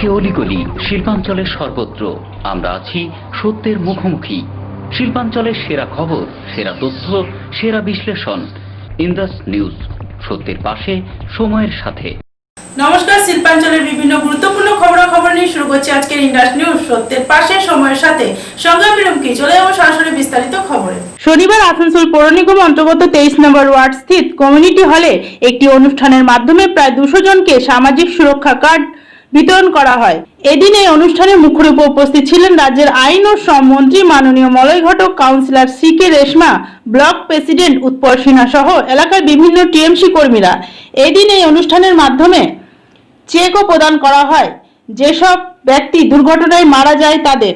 প্রতি অলিগলি শিল্পাঞ্চলের সর্বত্র আমরা আছি সত্যের মুখোমুখি। শিল্পাঞ্চলের সেরা খবর, সেরা তথ্য, সেরা বিশ্লেষণ। ইন্দাস নিউজ, সত্যের পাশে, সময়ের সাথে। নমস্কার, শিল্পাঞ্চলের বিভিন্ন গুরুত্বপূর্ণ খবরাখবর নিয়ে শুরু করছে আজকের ইন্দাস নিউজ, সত্যের পাশে, সময়ের সাথে। সঙ্গে বিরমকি চলে যাবো সরাসরি বিস্তারিত খবরে। শনিবার আসানসোল পৌর নিগম অন্তর্গত 23 নম্বর ওয়ার্ড স্থিত কমিউনিটি হলে একটি অনুষ্ঠানের মাধ্যমে প্রায় 200 জনকে সামাজিক সুরক্ষা কার্ড বিতরণ করা হয়। এদিন এই অনুষ্ঠানে মুখ্য রূপে উপস্থিত ছিলেন রাজ্যের আইন ও শ্রম মন্ত্রী মাননীয় Malay Ghatak, councillor CK Reshma, block president Utpal Sinha সহ এলাকার বিভিন্ন TMC কর্মীরা। এদিন এই অনুষ্ঠানের মাধ্যমে চেকও প্রদান করা হয় যেসব ব্যক্তি দুর্ঘটনায় মারা যায় তাদের।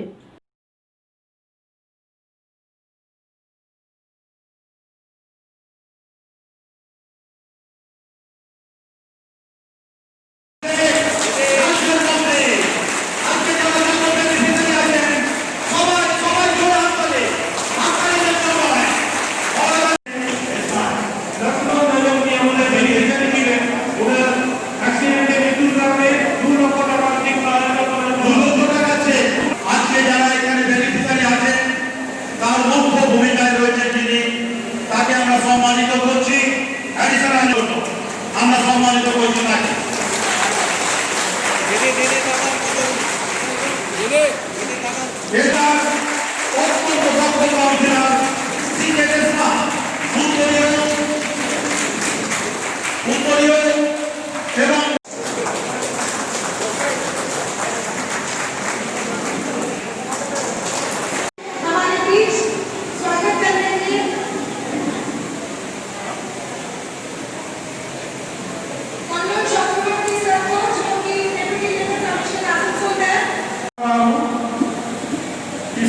সম্মানিত করছি, আমরা সম্মানিত করছি না। এবং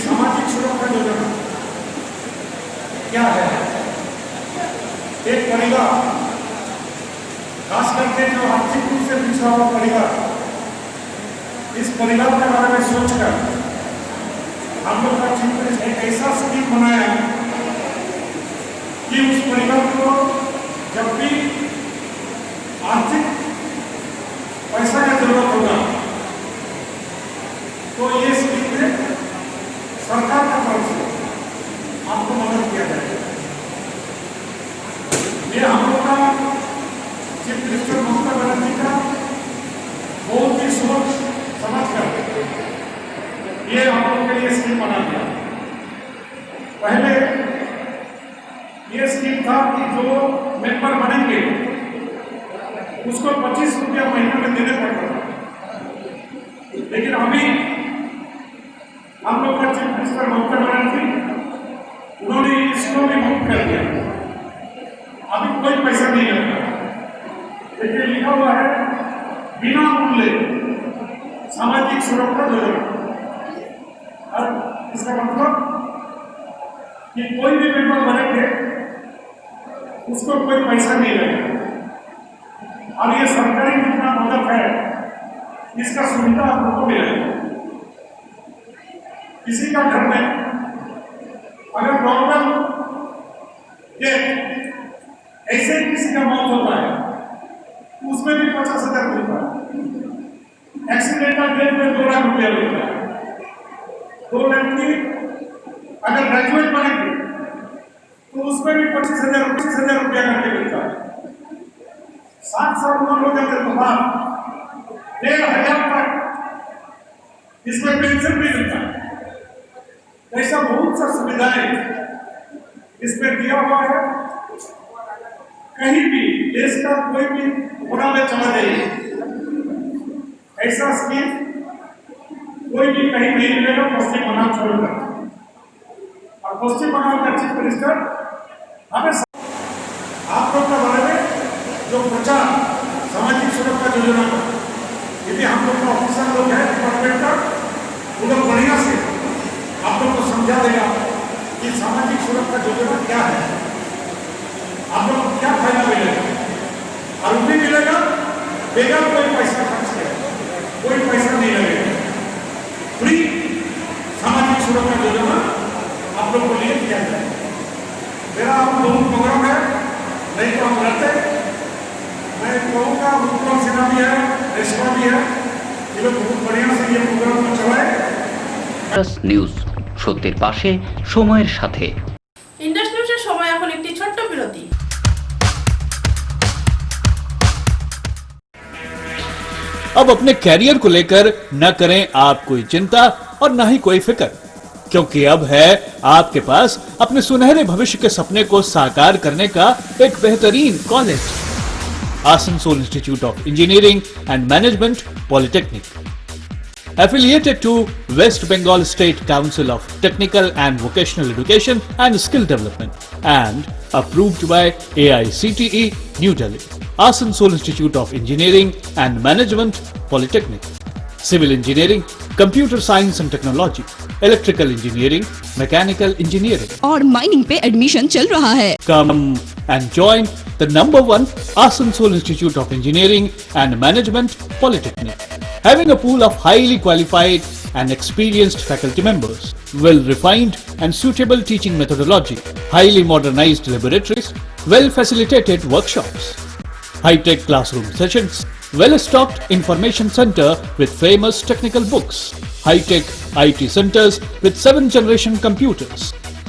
सामाजिक सुरक्षा योजना क्या है? एक परिवार, खास करके जो आर्थिक रूप से पिछड़ा हुआ परिवार, इस परिवार के बारे में सोचकर हम लोग का चिंतन एक ऐसा स्कीम बनाया कि उस परिवार को जब भी आर्थिक पैसा का जरूरत होगा तो ये स्कीम में सरकार का तरफ से आपको मदद किया जाएगा। ये हम लोग का चीफ मिनिस्टर ममता बनर्जी का बहुत ही सोच समझ कर ये हम लोग के लिए स्कीम बना दिया। पहले ये स्कीम था कि जो मेंबर बनेंगे उसको 25 रुपया महीने में देने पड़ता था, लेकिन अभी हम लोग का चीफ मिनिस्टर ममता बनर्जी उन्होंने इसको भी मुक्त कर दिया। अभी कोई पैसा नहीं लगता, लेकिन लिखा हुआ है बिना मूल्य सामाजिक सुरक्षा योजना। और इसका मतलब कि कोई भी मेंबर बनेंगे उसको कोई पैसा नहीं लगेगा। और ये सरकारी जितना मदद है इसका सुविधा आप लोगों को मिलेगा। किसी का घर में अगर नॉर्मल ऐसे ही किसी का मौत होता है तो उसमें भी 50,000 मिलता है। एक्सीडेंटल डेथ में 2 लाख रुपया मिलता है। 2 लड़की अगर ग्रेजुएट बनेगी तो उसमें भी 25,000 रुपया करके मिलता है। 7 साल उम्र हो जाते तो बाद 1,500 तक इसमें पेंशन भी मिलता है। ऐसा बहुत सा सुविधाएं इसमें दिया हुआ है। कहीं भी देश का कोई भी कोना में चला जाइए ऐसा स्कीम कोई भी कहीं नहीं मिलेगा पश्चिम बंगाल छोड़कर। और पश्चिम बंगाल का चीफ मिनिस्टर हमें आप लोग के बारे में जो प्रचार सामाजिक सुरक्षा योजना का, यदि हम लोग का ऑफिसर लोग हैं डिपार्टमेंट का, वो लोग बढ़िया से आप लोग को समझा देगा कि सामाजिक सुरक्षा योजना क्या है, आप लोग को क्या फायदा मिलेगा। और भी मिलेगा बेगर कोई पैसा खर्च किया, कोई पैसा नहीं लगेगा। फ्री सामाजिक सुरक्षा योजना आप लोग को लिए किया जाए। मेरा आप लोगों प्रोग्राम है, नहीं तो हम रहते। मैं कहूँगा उत्पल सिन्हा भी है, रेशमा भी है, ये लोग बहुत बढ़िया से ये प्रोग्राम को चलाए। ইন্ডাস নিউজ সত্যের পাশে সময়ের সাথে। ইন্ডাস নিউজের সময় এখন একটি ছোট্ট বিরতি। अब अपने कैरियर को लेकर न करें आप कोई चिंता और न ही कोई फिक्र, क्योंकि अब है आपके पास अपने सुनहरे भविष्य के सपने को साकार करने का एक बेहतरीन college, Asansol institute of engineering and management polytechnic, affiliated to West Bengal State Council of Technical and Vocational Education and Skill Development and approved by AICTE New Delhi. Asansol Institute of Engineering and Management Polytechnic, Civil Engineering, Computer Science and Technology, Electrical Engineering, Mechanical Engineering. और mining पे admission चल रहा है। Come and join the #1 Asansol Institute of Engineering and Management Polytechnic, having a pool of highly qualified and experienced faculty members, well-refined and suitable teaching methodology, highly modernized laboratories, well-facilitated workshops, high-tech classroom sessions, well-stocked information center with famous technical books, high-tech IT centers with 7th-generation computers,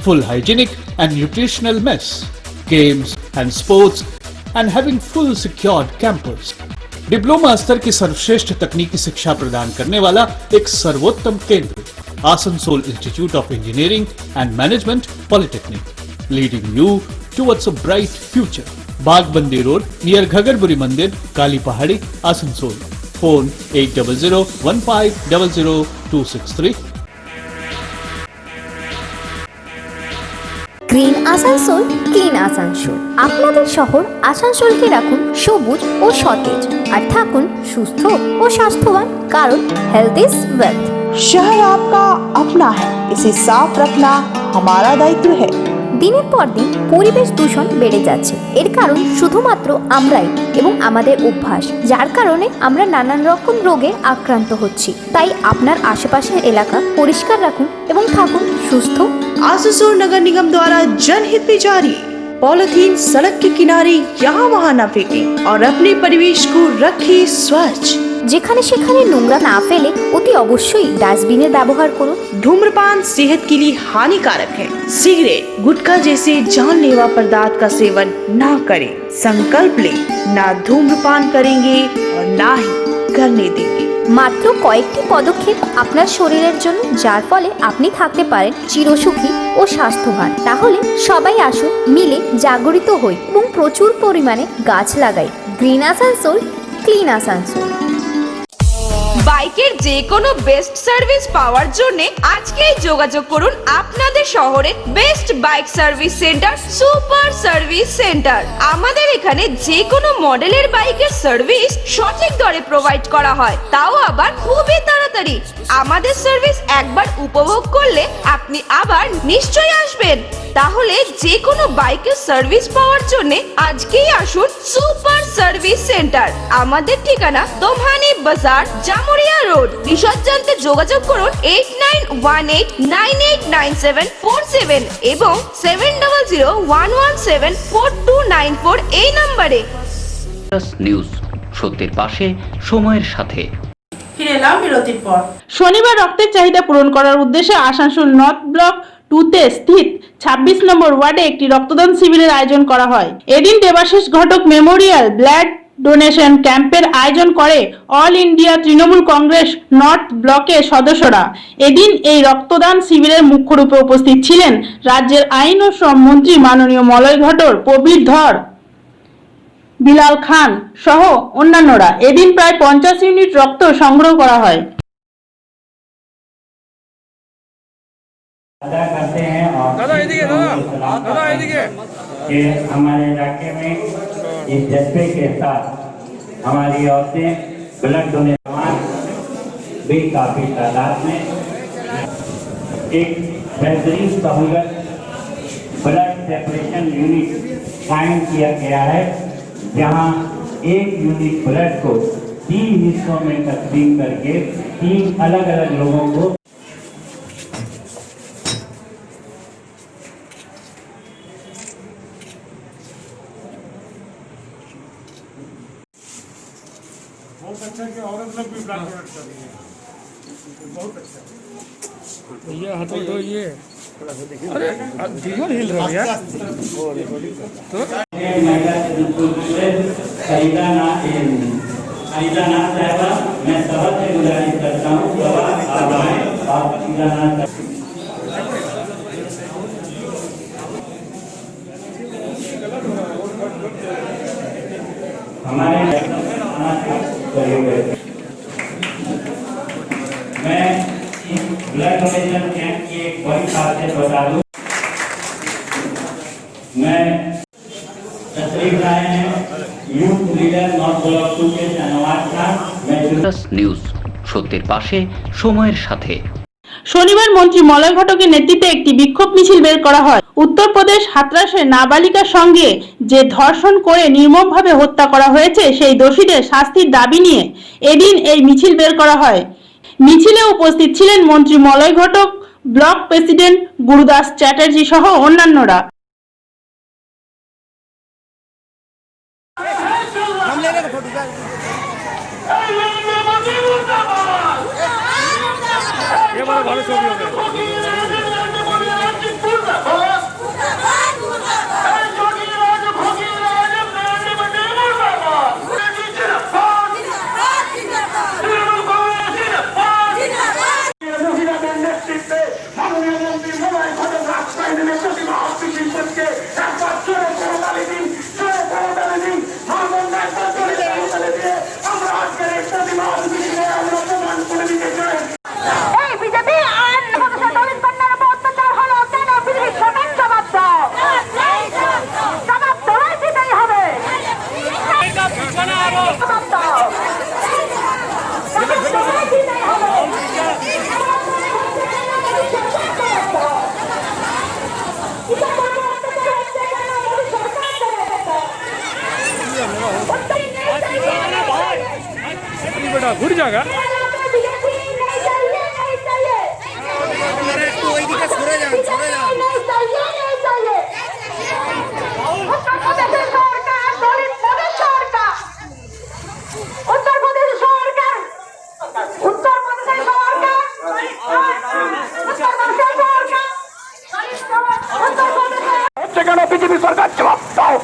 full hygienic and nutritional mess, games and sports, and having full secured campus. Diploma स्तर की सर्वश्रेष्ठ तकनीकी शिक्षा प्रदान करने वाला एक सर्वोत्तम केंद्र, Asansol institute of engineering and management polytechnic, leading you towards a bright future. Bagbandi road near Ghagarburi Mandir, Kali Pahari, Asansol. Phone 8001500263। Green Asansol, clean Asansol. আপনাদের শহর আসানসোলকে রাখুন সবুজ ও সতেজ, আর থাকুন সুস্থ ও স্বাস্থ্যবান, কারণ হেলথ ইজ ওয়েলথ। शहर आपका अपना है, इसे साफ रखना हमारा दायित्व है। দিনের পর দিন পরিবেশ দূষণ বেড়ে যাচ্ছে, এর কারণ শুধুমাত্র আমরাই এবং আমাদের অভ্যাস, যার কারণে আমরা নানান রকম রোগে আক্রান্ত হচ্ছি। তাই আপনার আশেপাশের এলাকা পরিষ্কার রাখুন এবং থাকুন সুস্থ। आसनसोल नगर निगम द्वारा जनहित में जारी। पॉलिथीन सड़क के किनारे यहाँ वहाँ न फेंकें और अपने परिवेश को रखें स्वच्छ। যেখানে সেখানে নোংরা না ফেলে অতি অবশ্যই ডাস্টবিনের ব্যবহার করুন। धूम्रपान सेहत के लिए हानिकारक है। सिगरेट, गुटखा जैसे जानलेवा पदार्थ का सेवन न करें। संकल्प लें, ना धूम्रपान करेंगे और ना ही करने देंगे। মাত্র কয়েকটি পদক্ষেপ আপনার শরীরের জন্য, যার ফলে আপনি থাকতে পারেন চিরসুখী ও স্বাস্থ্যবান। তাহলে সবাই আসুন, মিলে জাগরিত হই এবং প্রচুর পরিমাণে গাছ লাগাই। Green Asansol, clean Asansol. বাইকের যে কোনো বেস্ট সার্ভিস পাওয়ার জন্য আজকেই যোগাযোগ করুন আপনাদের শহরের best bike service centre, super service centre. আমাদের এখানে যে কোনো মডেলের বাইকের সার্ভিস সঠিক দরে প্রোভাইড করা হয়, তাও আবার খুবই তাড়াতাড়ি। আমাদের সার্ভিস একবার উপভোগ করলে আপনি আবার নিশ্চয়ই আসবেন। তাহলে যে কোনো বাইকের সার্ভিস পাওয়ার জন্য আজকেই আসুন সুপার সার্ভিস সেন্টার। আমাদের ঠিকানা দোমহানি বাজার, জামুরিয়া রোড। বিশদ জানতে যোগাযোগ করুন 8918989747 এবং 7001174294 এই নম্বরে। ইন্ডাস নিউজ সত্যের পাশে সময়ের সাথে। ফিরে এলাম বিরতির পর। শনিবার রক্তের চাহিদা পূরণ করার উদ্দেশ্যে আসানসোল নর্থ ব্লক 2-তে স্থিত 26 নম্বর ওয়ার্ডে একটি রক্তদান শিবিরের আয়োজন করা হয়। এদিন দেবাশিস ঘটক মেমোরিয়াল ব্লাড ডোনেশন ক্যাম্পের আয়োজন করে all India Trinamool Congress north ব্লকের সদস্যরা। এদিন এই রক্তদান শিবিরের মুখ্য রূপে উপস্থিত ছিলেন রাজ্যের আইন ও শ্রম মন্ত্রী মাননীয় মলয় ঘটক, প্রবীর ধর, বিলাল খান সহ অন্যান্যরা। এদিন প্রায় 50 ইউনিট রক্ত সংগ্রহ করা হয়। अदा करते हैं और कि हमारे इलाके में इस जज्बे के साथ हमारी औरतें ब्लड डोनेशन भी काफी तादाद में एक बेहतरीन सहूलत ब्लड सेपरेशन यूनिट कायम किया गया है, जहां एक यूनिट ब्लड को 3 हिस्सों में तकसीम करके 3 अलग अलग लोगों को वो बहुत अच्छा है कि औरत लोग भी ब्लड डोनेट कर रही है, बहुत अच्छा है। ये हाथों तो ये अरे दीवार हिल रहा है यार। महिला के बिल्कुल खरीदा नाथ साहबा, मैं सभा से गुजारिश करता हूँ सभा आप आए आप खरीदा नाथ हमारे मैं ब्लड डोनेशन कैंप की एक बड़ी खासियत बता दूं। मैं तशरीफ लाए हैं यूथ लीडर नॉर्थ ब्लॉक 2 के धन्यवाद था। मैं ইন্ডাস নিউজ সত্যের পাশে সময়ের সাথে। শনিবার মন্ত্রী মলয় ঘটকের নেতৃত্বে একটি বিক্ষোভ মিছিল বের করা হয়। উত্তরপ্রদেশ হাতরাসে নাবালিকার সঙ্গে যে ধর্ষণ করে নির্মমভাবে হত্যা করা হয়েছে সেই দোষীদের শাস্তির দাবি নিয়ে এদিন এই মিছিল বের করা হয়। মিছিলে উপস্থিত ছিলেন মন্ত্রী মলয় ঘটক, ব্লক প্রেসিডেন্ট গুরুদাস চ্যাটার্জি সহ অন্যান্যরা। ये बड़ा भारी छवि हो गया। बेटा घुट जाएगा। बीजेपी सरकार जवाब दाओ।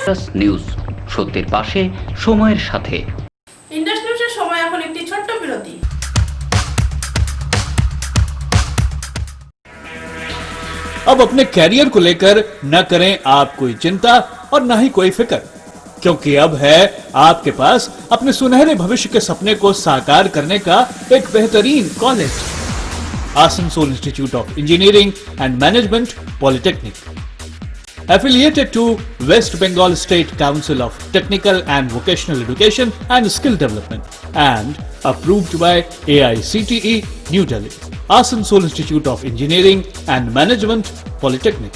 ইন্ডাস নিউজ সত্যের পাশে সময়ের সাথে। ইন্ডাস নিউজের সময় এখন একটি ছোট্ট বিরতি। अब अपने कैरियर को लेकर न करें आप कोई चिंता और न ही कोई फिक्र, क्योंकि अब है आपके पास अपने सुनहरे भविष्य के सपने को साकार करने का एक बेहतरीन college, Asansol institute of engineering and management polytechnic, affiliated to West Bengal State Council of Technical and Vocational Education and Skill Development and approved by AICTE New Delhi. Asansol Institute of Engineering and Management Polytechnic,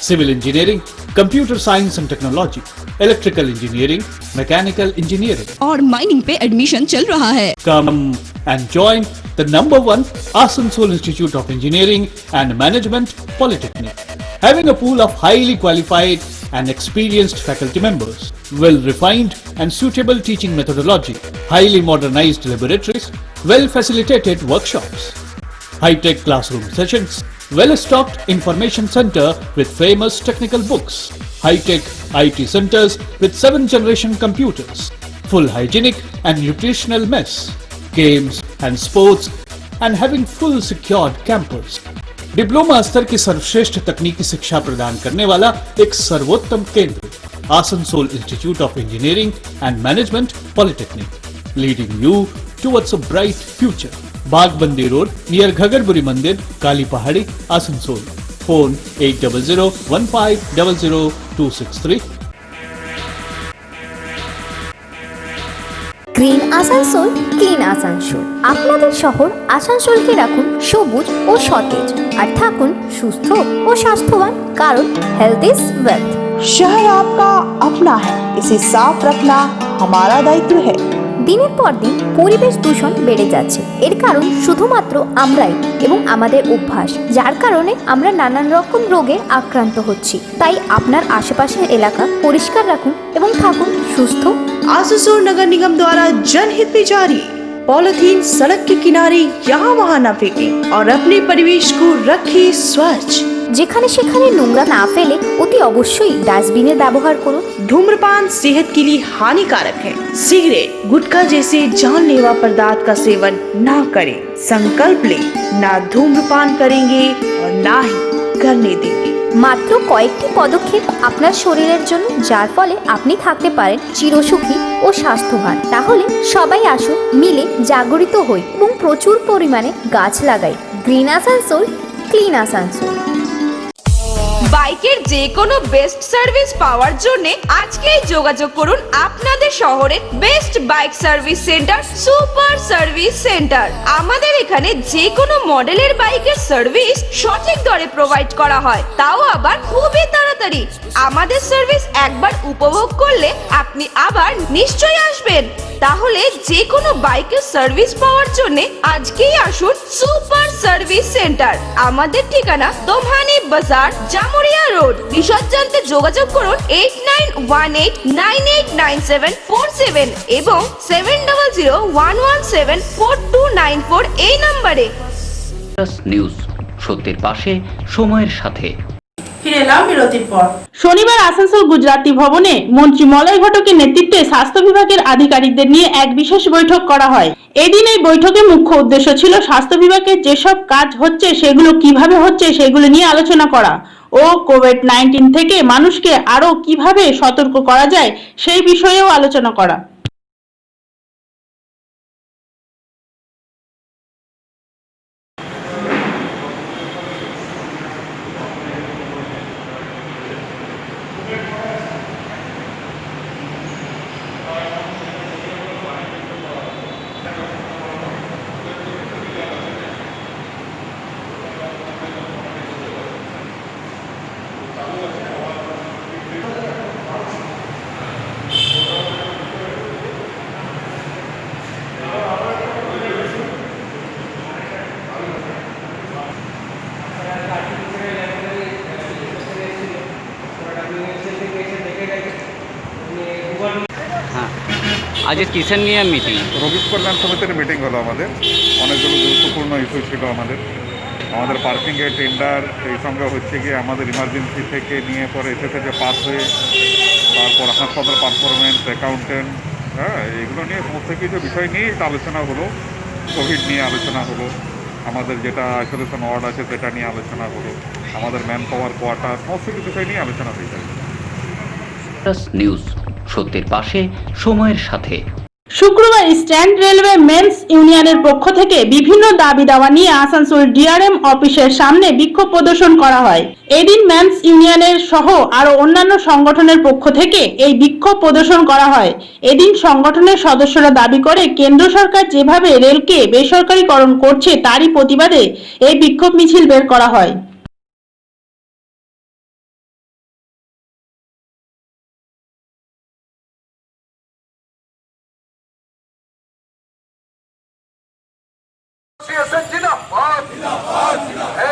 Civil Engineering, Computer Science and Technology, Electrical Engineering, Mechanical Engineering और mining पे admission चल रहा है। Come and join the #1 Asansol Institute of Engineering and Management Polytechnic, having a pool of highly qualified and experienced faculty members, well-refined and suitable teaching methodology, highly modernized laboratories, well-facilitated workshops, high-tech classroom sessions, well-stocked information center with famous technical books, high-tech IT centers with 7th-generation computers, full hygienic and nutritional mess, games and sports, and having full secured campus. Diploma स्तर की सर्वश्रेष्ठ तकनीकी शिक्षा प्रदान करने वाला एक सर्वोत्तम केंद्र, Asansol institute of engineering and management polytechnic, leading you towards a bright future. Bagbandi Road near Ghagarburi Mandir, Kali Pahadi, Asansol. Phone 8001500263. Green Asansol clean Asansol আপনাদের শহর আসানসোলকে রাখুন সবুজ ও সতেজ আর থাকুন সুস্থ ও স্বাস্থ্যবান কারণ হেলথ ইজ ওয়েলথ। शहर आपका अपना है, इसे साफ रखना हमारा दायित्व है। দিনের পর দিন পরিবেশ দূষণ বেড়ে যাচ্ছে, এর কারণ শুধুমাত্র আমরাই এবং আমাদের অভ্যাস, যার কারণে আমরা নানান রকম রোগে আক্রান্ত হচ্ছি। তাই আপনার আশেপাশের এলাকা পরিষ্কার রাখুন এবং থাকুন সুস্থ। आसनसोल नगर निगम द्वारा जनहित में जारी। पॉलिथीन सड़क के किनारे यहाँ वहाँ न फेंकें और अपने परिवेश को रखें स्वच्छ। যেখানে সেখানে নোংরা না ফেলে অতি অবশ্যই ডাস্টবিনের ব্যবহার করুন। धूम्रपान सेहत के लिए हानिकारक है। सिगरेट, गुटखा जैसे जानलेवा पदार्थ का सेवन ना करें। संकल्प लें, ना धूम्रपान करेंगे और ना ही करने देंगे। মাত্র কয়েকটি পদক্ষেপ আপনার শরীরের জন্য, যার ফলে আপনি থাকতে পারেন চিরসুখী ও স্বাস্থ্যবান। তাহলে সবাই আসুন, মিলে জাগরিত হই এবং প্রচুর পরিমাণে গাছ লাগাই। Green Asansol clean Asansol. বাইকের যে কোনো বেস্ট সার্ভিস পাওয়ার জন্য আজকেই যোগাযোগ করুন আপনাদের শহরের best bike service centre super service centre. আমাদের এখানে যে কোনো মডেলের বাইকের সার্ভিস সঠিক দরে প্রোভাইড করা হয়, তাও আবার খুবই তাড়াতাড়ি। আমাদের সার্ভিস একবার উপভোগ করলে আপনি আবার নিশ্চয়ই আসবেন। তাহলে যে কোনো বাইকের সার্ভিস পাওয়ার জন্য আজকেই আসুন সুপার সার্ভিস সেন্টার। আমাদের ঠিকানা দোমহানি বাজার, জামুরিয়া রোড। বিশদ জানতে যোগাযোগ করুন 8918989747 এবং 7001174294 এই নম্বরে। নিউজ, সত্যের পাশে, সময়ের সাথে। ফিরে এলাম বিরতির পর। শনিবার আসানসোল গুজরাটি ভবনে মন্ত্রী মলয় ঘটকের নেতৃত্বে স্বাস্থ্য বিভাগের আধিকারিকদের নিয়ে এক বিশেষ বৈঠক করা হয়। এদিন এই বৈঠকের মুখ্য উদ্দেশ্য ছিল স্বাস্থ্য বিভাগের যেসব কাজ হচ্ছে সেগুলো কিভাবে হচ্ছে সেগুলো নিয়ে আলোচনা করা ও কোভিড-19 থেকে মানুষকে আরো কিভাবে সতর্ক করা যায় সেই বিষয়েও আলোচনা করা। আজকে কিসের নিয়ে মিটিং? রোগী কল্যাণ সমিতির মিটিং হলো আমাদের। অনেকগুলো গুরুত্বপূর্ণ ইস্যু ছিল আমাদের পার্কিংয়ের টেন্ডার, এই সঙ্গে হচ্ছে গিয়ে আমাদের ইমার্জেন্সি থেকে নিয়ে পরে এসে যে পাস হয়ে তারপর হাসপাতাল পারফরমেন্স, অ্যাকাউন্টেন্ট, এইগুলো নিয়ে সমস্ত কিছু বিষয় নিয়ে একটা আলোচনা হলো। কোভিড নিয়ে আলোচনা হলো, আমাদের যেটা আইসোলেশন ওয়ার্ড আছে সেটা নিয়ে আলোচনা হলো, আমাদের ম্যান পাওয়ার, কোয়ার্টার, সমস্ত কিছু বিষয় নিয়ে আলোচনা হয়ে যায়। নিউজ, সত্যের পাশে, সময়ের সাথে। শুক্রবার স্ট্যান্ড রেলওয়ে মেন্স ইউনিয়নের পক্ষ থেকে বিভিন্ন দাবি দাওয়া নিয়ে আসানসোল ডিআরএম অফিসের সামনে বিক্ষোভ প্রদর্শন করা হয়। এদিন মেন্স ইউনিয়নের সহ আরো অন্যান্য সংগঠনের পক্ষ থেকে এই বিক্ষোভ প্রদর্শন করা হয়। এদিন সংগঠনের সদস্যরা দাবি করে কেন্দ্র সরকার যেভাবে রেলকে বেসরকারীকরণ করছে তারই প্রতিবাদে এই বিক্ষোভ মিছিল বের করা হয়।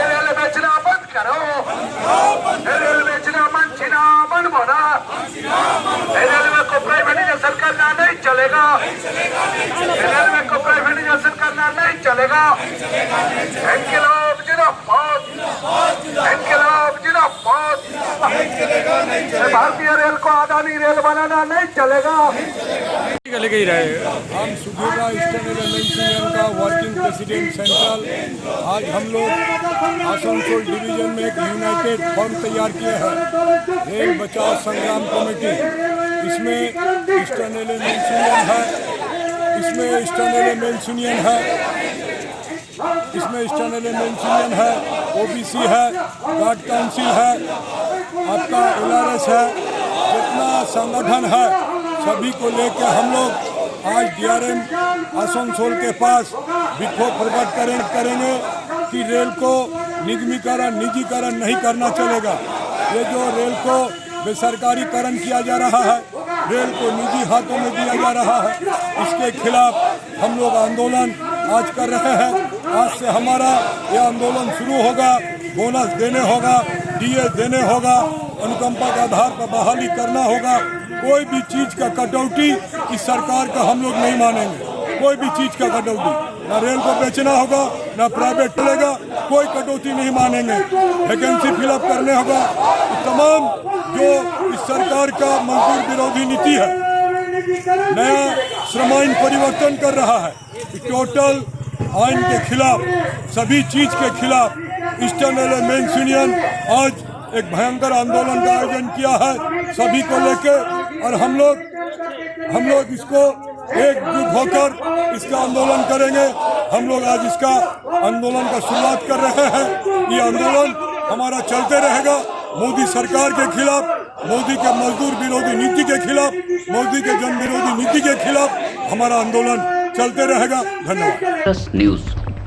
रेल बेचना बंद करो, रेल बेचना मंचना बंद बना, रेलवे को प्राइवेटाइजेशन करना नहीं चलेगा, रेलवे को प्राइवेटाइजेशन करना नहीं चलेगा। इनकलाब जिंदाबाद, इनकलाब जिंदाबाद। भारतीय रेल को अदानी रेल बनाना नहीं चलेगा। लगे ही रहे। हम सुधीरा स्टैंड यूनियन का वर्किंग प्रेसिडेंट सेंट्रल, आज हम लोग आसनसोल डिवीजन में एक यूनाइटेड फॉर्म तैयार किए हैं, रेल बचाव संग्राम कमेटी। इसमें स्टैंड यूनियन है, इसमें ईस्टर्न एलिमेंट्स यूनियन है, ओबीसी है, गार्ड काउंसिल है, आपका LRS है, जितना संगठन है सभी को लेकर हम लोग आज DRM आसनसोल के पास विक्षोभ प्रकट करेंगे कि रेल को निजीकरण नहीं करना चलेगा। ये जो रेल को बेसरकारीकरण किया जा रहा है, रेल को निजी हाथों में दिया जा रहा है, इसके खिलाफ हम लोग आंदोलन आज कर रहे हैं। आज से हमारा ये आंदोलन शुरू होगा, बोनस देने होगा, DA देने होगा, अनुकंपा के आधार पर बहाली करना होगा। कोई भी चीज का कटौती इस सरकार का हम लोग नहीं मानेंगे, कोई भी चीज का कटौती, ना रेल को बेचना होगा, ना प्राइवेट चलेगा, कोई कटौती नहीं मानेंगे। वैकेंसी फिलअप करने होगा। तमाम जो इस सरकार का मजदूर विरोधी नीति है, नया श्रम आईन परिवर्तन कर रहा है, टोटल आइन के खिलाफ, सभी चीज के खिलाफ ईस्टर्न एलिमेंट्स यूनियन आज एक भयंकर आंदोलन का आयोजन किया है सभी को लेकर, और हम लोग इसको एकजुट होकर इसका आंदोलन करेंगे। हम लोग आज इसका आंदोलन का शुरुआत कर रहे हैं। ये आंदोलन हमारा चलते रहेगा। मोदी सरकार के खिलाफ, मोदी के मजदूर विरोधी नीति के खिलाफ, मोदी के जन विरोधी नीति के खिलाफ हमारा आंदोलन चलते रहेगा। धन्यवाद। নিউজ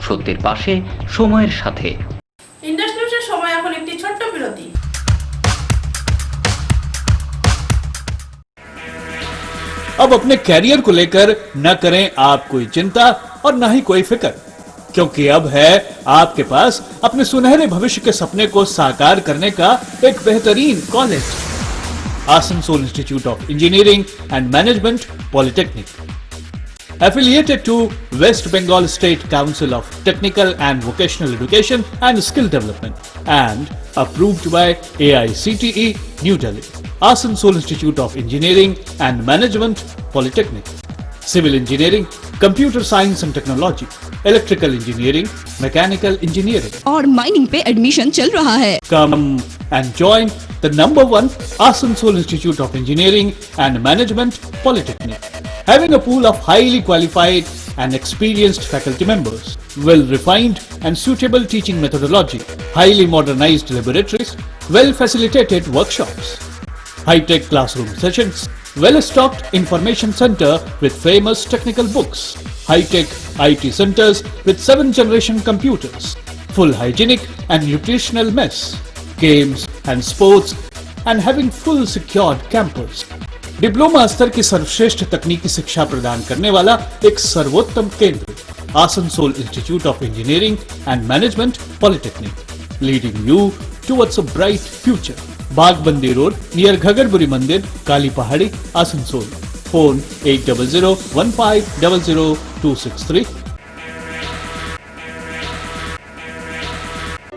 সত্যের পাশে সময়ের সাথে। ইন্ডাস নিউজের সময় এখন একটি ছোট্ট বিরতি। अब अपने कैरियर को लेकर न करें आप कोई चिंता और न ही कोई फिक्र, क्योंकि अब है आपके पास अपने सुनहरे भविष्य के सपने को साकार करने का एक बेहतरीन college, Asansol institute of engineering and management polytechnic, affiliated to West Bengal State Council of Technical and Vocational Education and Skill Development and approved by AICTE New Delhi. Asansol Institute of Engineering and Management Polytechnic, Civil Engineering, Computer Science and Technology, Electrical Engineering, Mechanical Engineering और mining पे admission चल रहा है। Come and join the #1 Asansol Institute of Engineering and Management Polytechnic, having a pool of highly qualified and experienced faculty members, well-refined and suitable teaching methodology, highly modernized laboratories, well-facilitated workshops, high-tech classroom sessions, well-stocked information center with famous technical books, high-tech IT centers with 7th-generation computers, full hygienic and nutritional mess, games and sports, and having full secured campus. Diploma स्तर की सर्वश्रेष्ठ तकनीकी शिक्षा प्रदान करने वाला एक सर्वोत्तम केंद्र, Asansol institute of engineering and management polytechnic, leading you towards a bright future. Bagbandi road near Ghagarburi Mandir, Kali Pahari, Asansol. Phone 8001500263।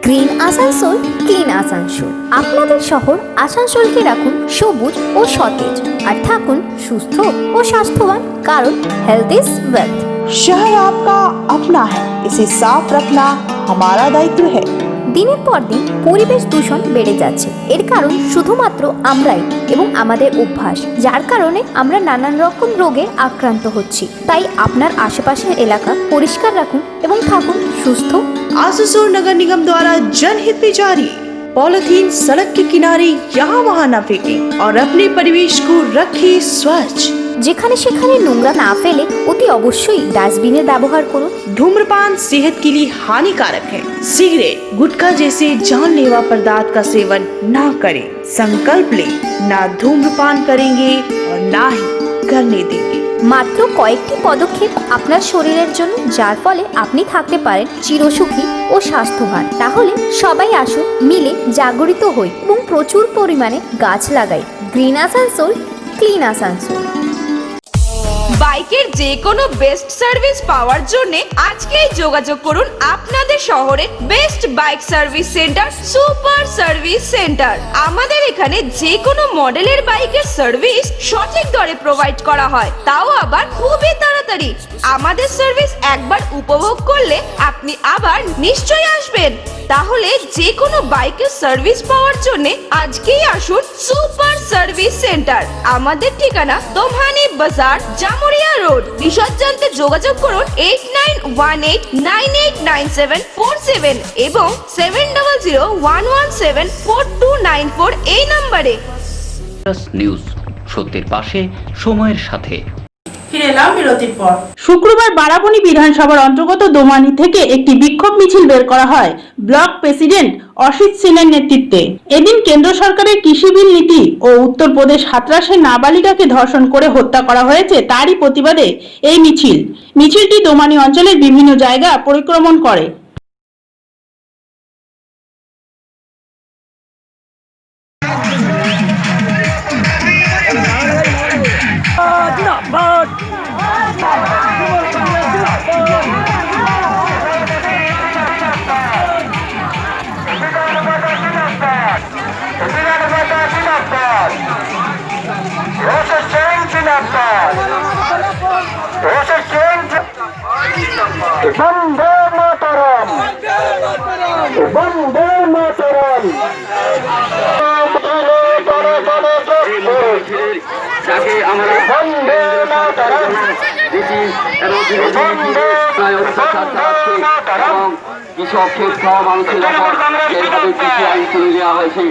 Green Asansol, clean Asansol. আপনাদের শহর আসানসোলকে রাখুন সবুজ ও সতেজ, আর থাকুন সুস্থ ও স্বাস্থ্যবান, কারণ হেলথ ইজ ওয়েলথ। शहर आपका अपना है, इसे साफ रखना हमारा दायित्व है। দিনের পর দিন পরিবেশ দূষণ বেড়ে যাচ্ছে। এর কারণ শুধুমাত্র আমরাই এবং আমাদের অভ্যাস, যার কারণে আমরা নানান রকম রোগে আক্রান্ত হচ্ছি। তাই আপনার আশেপাশের এলাকা পরিষ্কার রাখুন এবং থাকুন সুস্থ। आसनसोल नगर निगम द्वारा जनहित में जारी। पॉलिथीन सड़क के किनारे यहाँ वहाँ न फेंकें और अपने परिवेश को रखें स्वच्छ। যেখানে সেখানে নোংরা না ফেলে অতি অবশ্যই ডাস্টবিনের ব্যবহার করুন। धूम्रपान सेहत के लिए हानिकारक है। सिगरेट, गुटखा जैसे जानलेवा पदार्थ का सेवन ना करें। संकल्प लें, ना धूम्रपान करेंगे और ना ही करने देंगे। মাত্র কয়েকটি পদক্ষেপ আপনার শরীরের জন্য, যার ফলে আপনি থাকতে পারেন চিরসুখী ও স্বাস্থ্যবান। তাহলে সবাই আসুন, মিলে জাগরিত হই এবং প্রচুর পরিমাণে গাছ লাগাই। Green Asansol, clean Asansol. বাইকের যে কোনো বেস্ট সার্ভিস পাওয়ার জন্য আজকেই যোগাযোগ করুন আপনাদের শহরের best bike service centre, super service centre. আমাদের এখানে যে কোনো মডেলের বাইকের সার্ভিস সঠিক দরে প্রোভাইড করা হয়, তাও আবার খুবই তাড়াতাড়ি। আমাদের সার্ভিস একবার উপভোগ করলে আপনি আবার নিশ্চয়ই আসবেন। তাহলে যে কোনো বাইকের সার্ভিস পাওয়ার জন্য আজকেই আসুন সুপার সার্ভিস সেন্টার। আমাদের ঠিকানা দোমহানি বাজার, জামুরি গড়িয়া রোড। বিশদ জানতে যোগাযোগ করুন 8918989747 এবং 7001174294 এই নম্বরে। ইন্ডাস নিউজ, সত্যের পাশে, সময়ের সাথে। ফিরে এলাম বিরতির পর। শুক্রবার বারাবণী বিধানসভার অন্তর্গত দোমানি থেকে একটি বিক্ষোভ মিছিল বের করা হয় ব্লক প্রেসিডেন্ট অসিত সেনের নেতৃত্বে। এদিন কেন্দ্র সরকারের কৃষি বিল নীতি ও উত্তরপ্রদেশ হাতরাসে নাবালিকাকে ধর্ষণ করে হত্যা করা হয়েছে তারই প্রতিবাদে এই মিছিলটি দোমানি অঞ্চলের বিভিন্ন জায়গা পরিক্রমণ করে। वंदे मातरम, वंदे मातरम। যাকে আমরা वंदे मातरम, এবং কৃষক ক্ষেত্র মানুষের উপর যেভাবে কৃষি আইন তুলে দেওয়া হয়েছে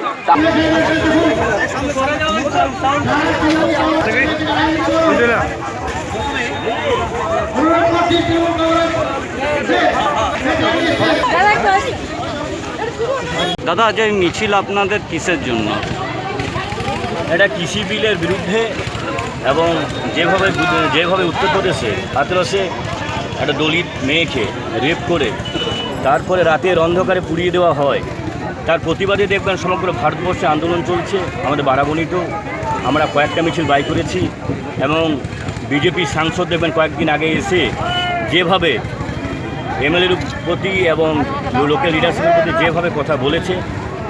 দাদা, যে মিছিল আপনাদের কিসের জন্য? এটা কৃষি বিলের বিরুদ্ধে এবং যেভাবে উত্তরপ্রদেশে হাতরসে একটা দলিত মেয়েকে রেপ করে তারপরে রাতের অন্ধকারে পুড়িয়ে দেওয়া হয়, তার প্রতিবাদে দেখবেন সমগ্র ভারতবর্ষে আন্দোলন চলছে। আমাদের বারাবণীতেও আমরা কয়েকটা মিছিল বাই করেছি এবং বিজেপি সাংসদ দেখবেন কয়েকদিন আগে এসে যেভাবে এমএলএর প্রতি এবং লোকাল লিডারশিপের প্রতি যেভাবে কথা বলেছে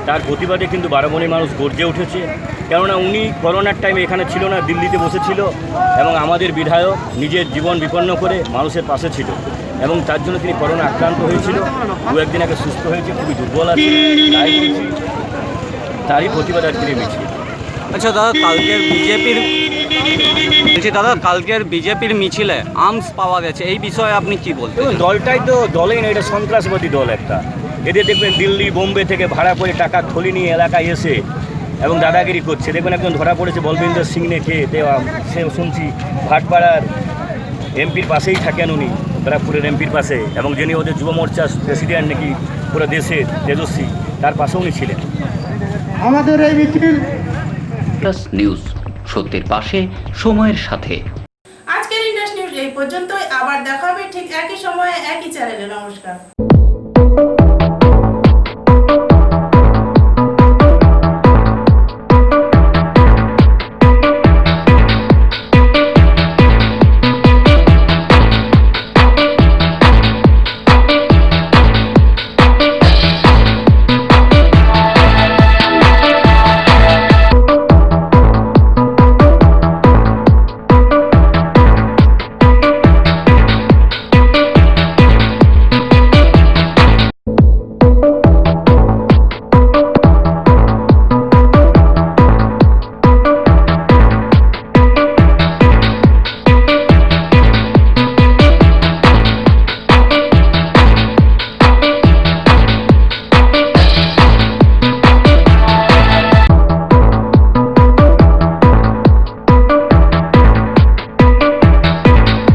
তার প্রতিবাদে কিন্তু বারাবণীর মানুষ গর্জে উঠেছে। কেননা উনি করোনার টাইমে এখানে ছিল না, দিল্লিতে বসেছিল এবং আমাদের বিধায়ক নিজের জীবন বিপন্ন করে মানুষের পাশে ছিল এবং তার জন্য তিনি করোনা আক্রান্ত হয়েছিল, দু একদিন আগে সুস্থ হয়েছে, খুবই দুর্বল আছে, তারই প্রতিবাদ আজকের এই মিছিল। আচ্ছা দাদা, কালকের বিজেপির মিছিলে আর্মস পাওয়া গেছে, এই বিষয়ে আপনি কি বলবেন? দলটাই তো দলেই না, এটা সন্ত্রাসবাদী দল একটা। এদের দেখবেন দিল্লি বোম্বে থেকে ভাড়া করে টাকার থলি নিয়ে এলাকায় এসে এবং দাদাগিরি করছে। দেখবেন একজন ধরা পড়েছে বলবিন্দর সিং নেকে দেওয়া, সে শুনছি ভাটপাড়ার এমপির পাশেই থাকেন উনি, ব্যারাকপুরের এমপির পাশে, এবং যিনি ওদের যুব মোর্চার প্রেসিডেন্ট নাকি পুরো দেশের তেজস্বী, তার পাশেও উনি ছিলেন। আমাদের এই মিছিল ইন্ডাস নিউজ, সত্যের পাশে, সময়ের সাথে। আজকের ইন্ডাস নিউজ এই পর্যন্তই। আবার দেখা হবে ঠিক একই সময়ে একই চ্যানেলে। নমস্কার।